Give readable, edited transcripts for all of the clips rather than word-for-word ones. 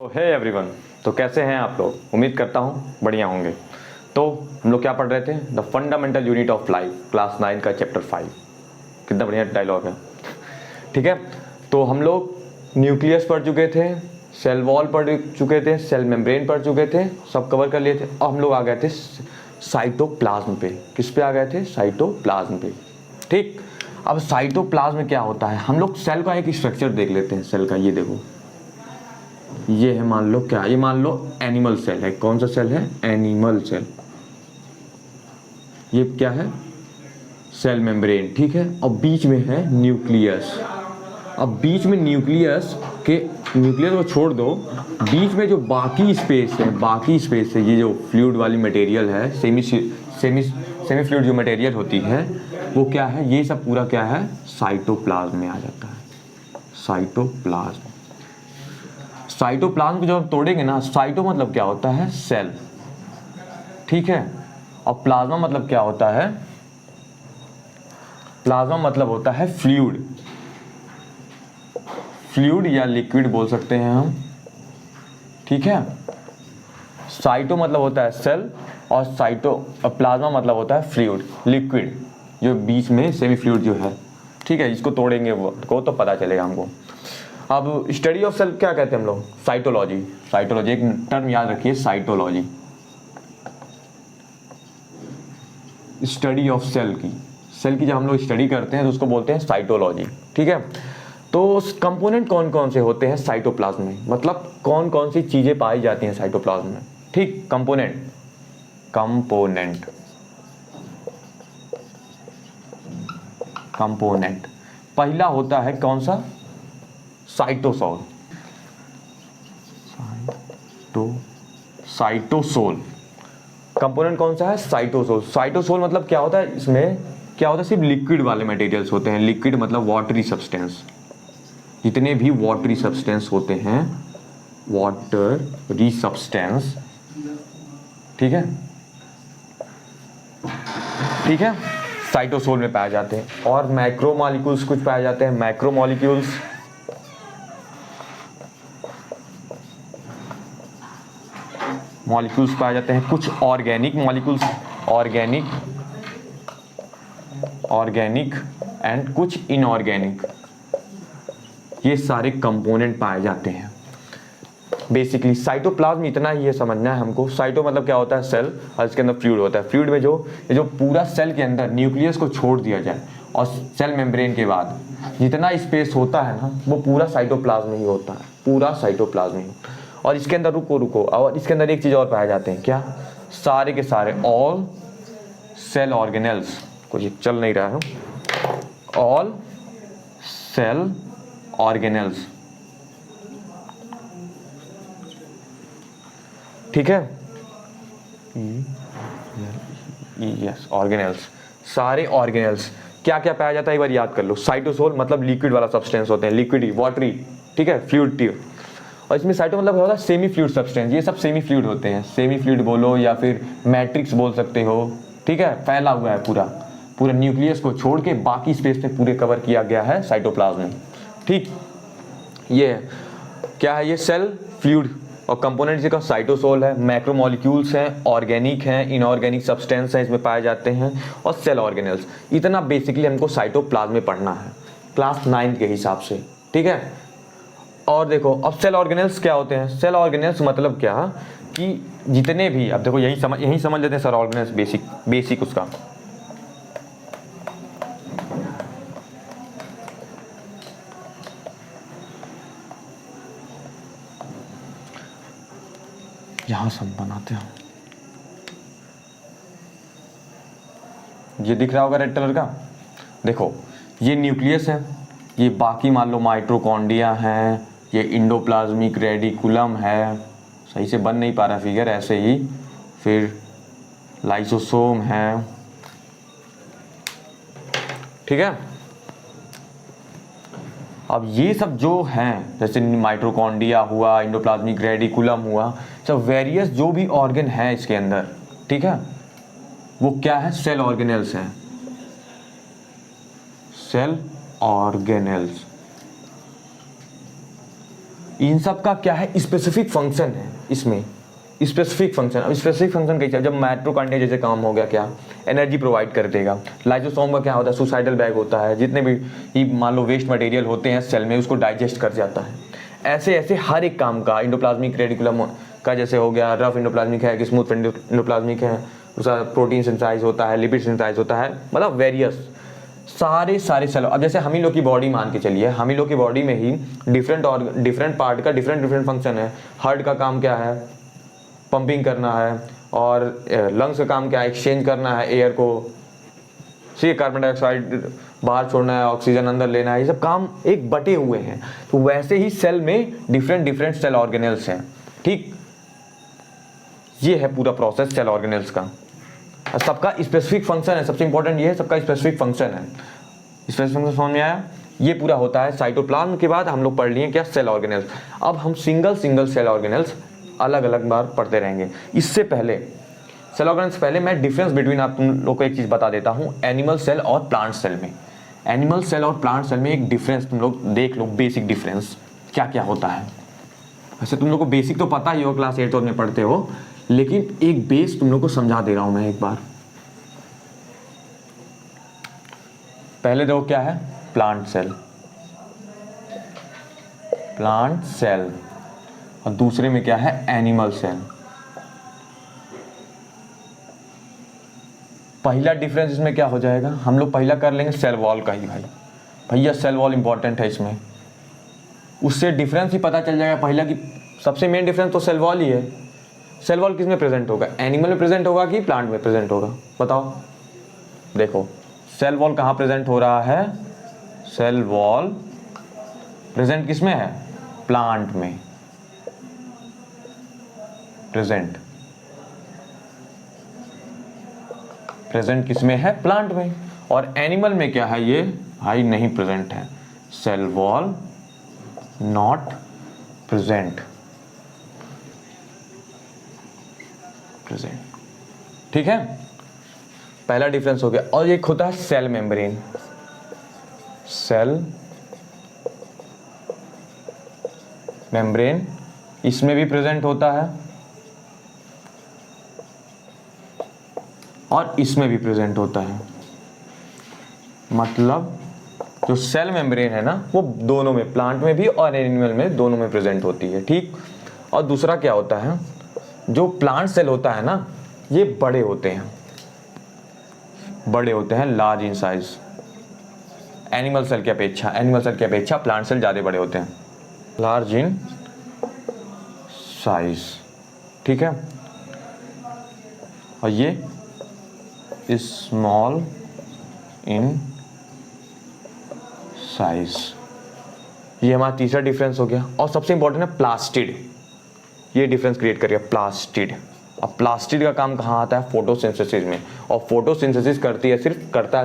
Hey everyone, तो कैसे हैं आप लोग। उम्मीद करता हूँ बढ़िया होंगे। तो हम लोग क्या पढ़ रहे थे, the fundamental unit of life, class 9 का चैप्टर 5। कितना बढ़िया डायलॉग है, ठीक है। तो हम लोग न्यूक्लियस पढ़ चुके थे, सेल वॉल पढ़ चुके थे, सेल मेम्ब्रेन पढ़ चुके थे, सब कवर कर लिए थे। अब हम लोग आ गए थे साइटोप्लाज्म पे। किस पे आ गए थे? साइटोप्लाज्म पे, ठीक। अब साइटोप्लाज्म में क्या होता है, हम लोग सेल का एक स्ट्रक्चर देख लेते हैं। सेल का ये देखो, ये है, मान लो क्या, ये मान लो एनिमल सेल है। कौन सा सेल है? Animal cell. ये क्या है? सेल मेम्ब्रेन, ठीक है। और बीच में है न्यूक्लियस। अब बीच में न्यूक्लियस को छोड़ दो, बीच में जो बाकी स्पेस है, ये जो फ्लूइड वाली मटेरियल है, सेमी फ्लूइड जो मटेरियल होती है, वो क्या है? ये सब पूरा क्या है? साइटोप्लाज्म में आ जाता है। साइटोप्लाज्म को जब हम तोड़ेंगे ना, साइटो मतलब क्या होता है? सेल, ठीक है। और प्लाज्मा मतलब क्या होता है? प्लाज्मा मतलब होता है फ्लूइड या लिक्विड बोल सकते हैं हम, ठीक है। साइटो मतलब होता है सेल, और प्लाज्मा मतलब होता है फ्लूइड, लिक्विड, जो बीच में सेमी फ्लूइड जो है, ठीक है। इसको तोड़ेंगे वो तो पता चलेगा हमको। अब स्टडी ऑफ सेल क्या कहते हैं हम लोग? साइटोलॉजी। एक टर्म याद रखिए, साइटोलॉजी, स्टडी ऑफ सेल की जब हम लोग स्टडी करते हैं तो उसको बोलते हैं साइटोलॉजी, ठीक है। तो कंपोनेंट कौन कौन से होते हैं साइटोप्लाज्म में, मतलब कौन कौन सी चीजें पाई जाती हैं साइटोप्लाज्म में, ठीक। कंपोनेंट पहला होता है कौन सा? साइटोसोल। कंपोनेंट कौन सा है? साइटोसोल मतलब क्या होता है? इसमें क्या होता है? सिर्फ लिक्विड वाले मटेरियल्स होते हैं। लिक्विड मतलब वाटरी सब्सटेंस, जितने भी वाटरी सब्सटेंस होते हैं, वाटरी सब्सटेंस, ठीक है, साइटोसोल में पाए जाते हैं। और मैक्रोमोलिक्यूल्स कुछ पाए जाते हैं। मैक्रोमोलिक्यूल्स पाए जाते हैं। कुछ ऑर्गेनिक मॉलिक्यूल्स, ऑर्गेनिक एंड कुछ इनऑर्गेनिक, ये सारे कंपोनेंट पाए जाते हैं। बेसिकली साइटोप्लाज्म इतना ही है समझना है हमको। साइटो मतलब क्या होता है? सेल, और इसके अंदर फ्लूइड होता है। फ्लूइड में जो पूरा सेल के अंदर न्यूक्लियस को छोड़ दिया जाए, और सेल मेम्ब्रेन के बाद जितना स्पेस होता है ना, वो पूरा साइटोप्लाज्म ही होता है, पूरा साइटोप्लाज्म ही। और इसके अंदर रुको, और इसके अंदर एक चीज और पाए जाते हैं, क्या? सारे के सारे ऑल सेल ऑर्गेनेल्स, कुछ चल नहीं रहा है, ऑल सेल ऑर्गेनेल्स, ठीक है। यस, ऑर्गेनेल्स, सारे ऑर्गेनेल्स। क्या क्या पाया जाता है एक बार याद कर लो। साइटोसोल मतलब लिक्विड वाला सब्सटेंस होते हैं, लिक्विड वाटरी, ठीक है, फ्लूइड। और इसमें साइटो मतलब होता है सेमी फ्लूइड सब्सटेंस। ये सब सेमी फ्लूइड होते हैं, सेमी फ्लूइड बोलो या फिर मैट्रिक्स बोल सकते हो, ठीक है। फैला हुआ है पूरा न्यूक्लियस को छोड़ के बाकी स्पेस में पूरे कवर किया गया है साइटोप्लाज्म में, ठीक। ये क्या है? ये सेल, फ्लूइड और कंपोनेंट जिसका साइटोसोल है, मैक्रोमोलिक्यूल्स हैं, ऑर्गेनिक हैं, इनऑर्गेनिक सब्सटेंस हैं इसमें पाए जाते हैं, और सेल ऑर्गेनेल्स। इतना बेसिकली हमको साइटोप्लाज्म में पढ़ना है क्लास 9 के हिसाब से, ठीक है। और देखो अब सेल ऑर्गेनेल्स क्या होते हैं। सेल ऑर्गेनेल्स मतलब क्या कि जितने भी, अब देखो यही समझ लेते हैं सेल ऑर्गेनेल्स, बेसिक उसका। यहां सब बनाते हैं, ये दिख रहा होगा रेड कलर का। देखो ये न्यूक्लियस है, ये बाकी मान लो माइटोकॉन्ड्रिया हैं, ये इंडोप्लाज्मिक रेडिकुलम है, सही से बन नहीं पा रहा फिगर, ऐसे ही। फिर लाइसोसोम है, ठीक है। अब ये सब जो हैं, जैसे माइटोकॉन्ड्रिया हुआ, इंडोप्लाज्मिक रेडिकुलम हुआ, सब वेरियस जो भी ऑर्गन है इसके अंदर, ठीक है, वो क्या है? सेल ऑर्गेनेल्स हैं, सेल ऑर्गेनेल्स। इन सब का क्या है, स्पेसिफिक फंक्शन है इसमें, स्पेसिफिक फंक्शन। अब स्पेसिफिक फंक्शन कैसे, जब माइटोकॉन्ड्रिया जैसे काम हो गया, क्या एनर्जी प्रोवाइड कर देगा। लाइसोसोम का क्या होता है, सुसाइडल बैग होता है, जितने भी ही मान लो वेस्ट मटेरियल होते हैं सेल में उसको डाइजेस्ट कर जाता है। ऐसे ऐसे हर एक काम का, इंडोप्लाज्मिक रेटिकुलम का जैसे हो गया, रफ इंडोप्लाज्मिक है कि स्मूथ इंडोप्लाज्मिक है, उसका प्रोटीन सिंथेसाइज होता है, लिपिड सिंथेसाइज होता है, मतलब वेरियस सारे सेल। अब जैसे हम ही लोग की बॉडी मान के चलिए, हम ही लोग की बॉडी में ही डिफरेंट पार्ट का डिफरेंट फंक्शन है। हार्ट का काम क्या है, पंपिंग करना है, और लंग्स का काम क्या है, एक्सचेंज करना है एयर को, ठीक, कार्बन डाइऑक्साइड बाहर छोड़ना है, ऑक्सीजन अंदर लेना है, ये सब काम एक बटे हुए हैं। तो वैसे ही सेल में डिफरेंट सेल ऑर्गेनेल्स हैं, ठीक। ये है पूरा प्रोसेस सेल ऑर्गेनेल्स का, सबका स्पेसिफिक फंक्शन है। सबसे इंपॉर्टेंट ये है, सबका स्पेसिफिक फंक्शन है। स्पेसिफिक फंक्शन समझ में आया। ये पूरा होता है साइटोप्लाज्म के बाद हम लोग पढ़ लिए क्या, सेल ऑर्गेनेल्स। अब हम सिंगल सेल ऑर्गेनेल्स अलग अलग बार पढ़ते रहेंगे। इससे पहले सेल ऑर्गेनेल्स से पहले मैं डिफरेंस बिटवीन आप तुम लोग को एक चीज़ बता देता हूँ, एनिमल सेल और प्लांट सेल में। एनिमल सेल और प्लांट सेल में एक डिफरेंस तुम लोग देख लो, बेसिक डिफरेंस क्या क्या होता है। वैसे तुम लोग को बेसिक तो पता ही हो, क्लास 8 में पढ़ते हो, लेकिन एक बेस तुम लोग को समझा दे रहा हूं मैं एक बार। पहले देखो क्या है, प्लांट सेल, और दूसरे में क्या है, एनिमल सेल। पहला डिफरेंस इसमें क्या हो जाएगा, हम लोग पहला कर लेंगे सेल वॉल का ही। भाई भैया सेल वॉल इंपॉर्टेंट है इसमें, उससे डिफरेंस ही पता चल जाएगा पहला कि सबसे मेन डिफरेंस तो सेल वॉल ही है। सेल वॉल किस में प्रेजेंट होगा, एनिमल में प्रेजेंट होगा कि प्लांट में प्रेजेंट होगा, बताओ। देखो सेल वॉल कहाँ प्रेजेंट हो रहा है, सेल वॉल प्रेजेंट किस में है, प्लांट में प्रेजेंट किस में है, प्लांट में। और एनिमल में क्या है, ये भाई नहीं प्रेजेंट है, सेल वॉल नॉट प्रेजेंट, ठीक है। पहला डिफरेंस हो गया। और एक होता है सेल मेम्ब्रेन, इसमें भी प्रेजेंट होता है और इसमें भी प्रेजेंट होता है। मतलब जो सेल मेम्ब्रेन है ना, वो दोनों में, प्लांट में भी और एनिमल में, दोनों में प्रेजेंट होती है, ठीक। और दूसरा क्या होता है, जो प्लांट सेल होता है ना, ये बड़े होते हैं, large in size. Animal cell की अपेक्षा प्लांट सेल ज़्यादा बड़े होते हैं, लार्ज इन साइज, ठीक है। और ये स्मॉल इन साइज, ये हमारा तीसरा डिफरेंस हो गया। और सबसे इंपॉर्टेंट है प्लास्टिड, ये डिफरेंस क्रिएट करिए, प्लास्टिड। अब प्लास्टिड का काम कहाँ आता है, फोटोसिंथेसिस में। और फोटोसिंथेसिस करता है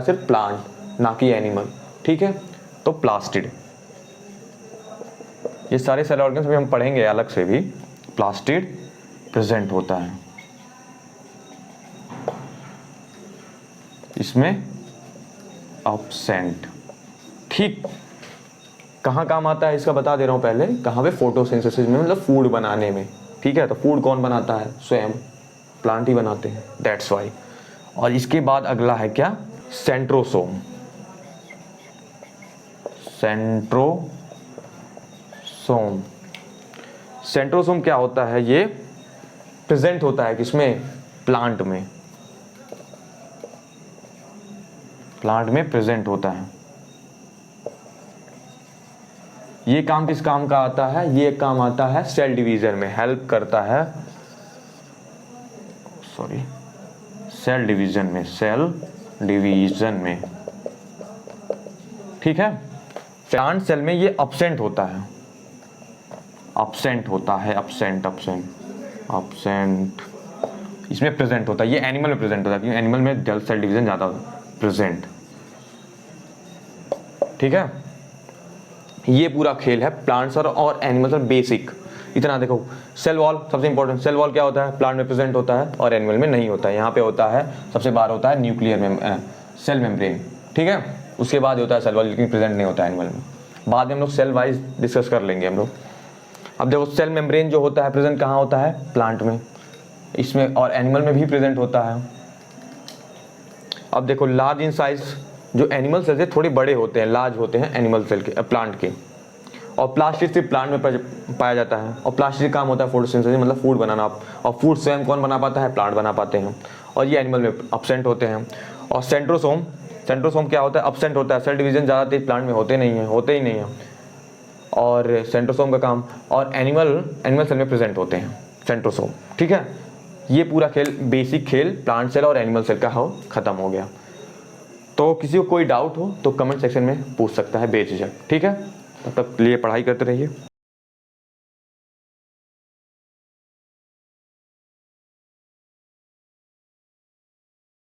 सिर्फ प्लांट, ना कि एनिमल, ठीक है। तो प्लास्टिड, ये सारे सेल ऑर्गन्स भी हम पढ़ेंगे अलग से भी। प्लास्टिड प्रेजेंट होता है इसमें, एब्सेंट, ठीक। कहाँ काम आता है इसका बता दे रहा हूँ पहले, कहाँ पे, फोटोसिंथेसिस में, मतलब फूड बनाने में, ठीक है। तो फूड कौन बनाता है, स्वयं प्लांट ही बनाते हैं, दैट्स वाई। और इसके बाद अगला है क्या, सेंट्रोसोम। सेंट्रोसोम क्या होता है, ये प्रेजेंट होता है किसमें, प्लांट में प्रेजेंट होता है। ये काम किस काम का आता है, ये काम आता है सेल डिवीजन में, हेल्प करता है, सेल डिवीजन में, ठीक है। प्लांट सेल में ये एब्सेंट होता है, इसमें प्रेजेंट होता है। ये एनिमल में प्रेजेंट होता है, क्योंकि एनिमल में सेल डिवीजन ज्यादा प्रेजेंट, ठीक है। ये पूरा खेल है प्लांट्स और एनिमल्स और बेसिक। इतना देखो, सेल वॉल सबसे इंपॉर्टेंट, सेल वॉल क्या होता है, प्लांट में प्रेजेंट होता है और एनिमल में नहीं होता है। यहाँ पे होता है, सबसे बाहर होता है न्यूक्लियर सेल मेम्ब्रेन, ठीक है। उसके बाद होता है सेल वॉल, लेकिन प्रेजेंट नहीं होता है एनिमल में। बाद में हम लोग सेल वाइज डिस्कस कर लेंगे हम लोग। अब देखो सेल मेम्ब्रेन जो होता है प्रेजेंट कहाँ होता है, प्लांट में, इसमें और एनिमल में भी प्रेजेंट होता है। अब देखो लार्ज इन साइज, जो एनिमल सेल्स है थोड़े बड़े होते हैं, लार्ज होते हैं एनिमल सेल के, प्लांट के। और प्लास्टिड सिर्फ प्लांट में पाया जाता है, और प्लास्टिड काम होता है फोटोसिंथेसिस, मतलब फूड बनाना। और फूड स्वयं कौन बना पाता है, प्लांट बना पाते हैं, और ये एनिमल में अब्सेंट होते हैं। और सेंट्रोसोम, सेंट्रोसोम क्या होता है, अब्सेंट होता है। सेल डिवीजन ज़्यादा तेज प्लांट में होते नहीं ही नहीं है। और सेंट्रोसोम का काम, और एनिमल सेल में प्रेजेंट होते हैं सेंट्रोसोम। ठीक है, ये पूरा खेल, बेसिक खेल प्लांट सेल और एनिमल सेल का खत्म हो गया। तो किसी को कोई डाउट हो तो कमेंट सेक्शन में पूछ सकता है बेझिझक। ठीक है, तब तक लिए पढ़ाई करते रहिए।